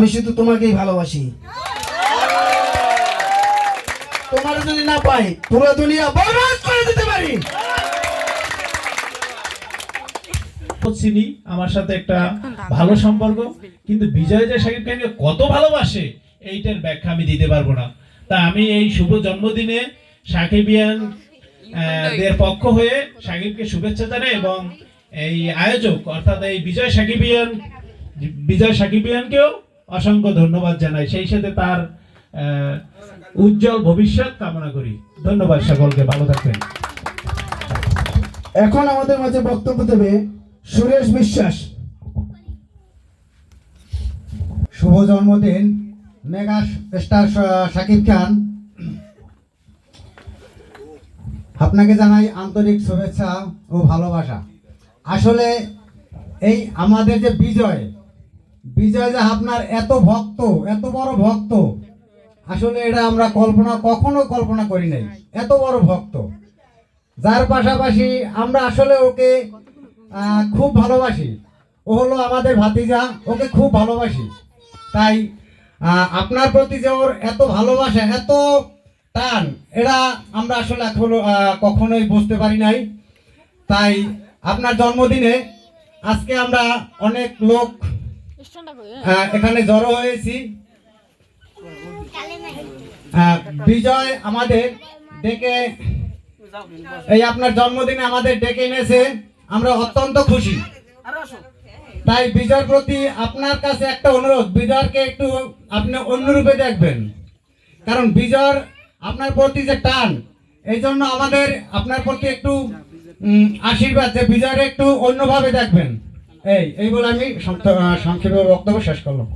আমি শুধু তোমাকেই ভালোবাসি। তোমার যদি না পাই পুরো দুনিয়া বরবাদ করে দিতে পারি। চিনি, আমার সাথে একটা ভালো সম্পর্ক, কিন্তু বিজয় যে শাকিব খানকে কত ভালোবাসে এইটার ব্যাখ্যা আমি দিতে পারবো না। তা আমি এই শুভ জন্মদিনে সাকিবিয়ান দের পক্ষ হয়ে সাকিবকে শুভেচ্ছা জানাই এবং এই আয়োজক অর্থাৎ এই বিজয় সাকিবিয়ানকেও অসংখ্য ধন্যবাদ জানাই, সেই সাথে তার উজ্জ্বল ভবিষ্যৎ কামনা করি। ধন্যবাদ সকলকে, ভালো থাকবেন। এখন আমাদের মাঝে বক্তব্য দেবে সুরেশ বিশ্বাস। শুভ জন্মদিন মেগা স্টার শাকিব খান, আপনাকে জানাই আন্তরিক শুভেচ্ছা ও ভালোবাসা। আসলে এই আমাদের যে বিজয় যে আপনার এত ভক্ত, এত বড় ভক্ত, আসলে এটা আমরা কখনো কল্পনা করি নাই। এত বড় ভক্ত, যার পাশাপাশি আমরা আসলে ওকে খুব ভালোবাসি। ও হলো আমাদের ভাতিজা, ওকে খুব ভালোবাসি। তাই আপনার প্রতি যে ওর এত ভালোবাসা, এত টান, এটা আমরা আসলে এখনো কখনোই বুঝতে পারি নাই। তাই আপনার জন্মদিনে আজকে আমরা অনেক লোক এখানে জড়ো হয়েছি। বিজয় আমাদের ডেকে, এই আপনার জন্মদিনে আমাদের ডেকে এনেছে, আমরা অত্যন্ত খুশি। তাই বিজয়ের প্রতি আপনার কাছে একটা অনুরোধ, বিজয়কে একটু আপনি অন্য রূপে দেখবেন, কারণ বিজয়ের আপনার প্রতি যে টান, এই জন্য আমাদের আপনার প্রতি একটু আশীর্বাদ যে বিজয়ের একটু অন্যভাবে দেখবেন। এই বলে আমি সংক্ষেপে বক্তব্য শেষ করলাম।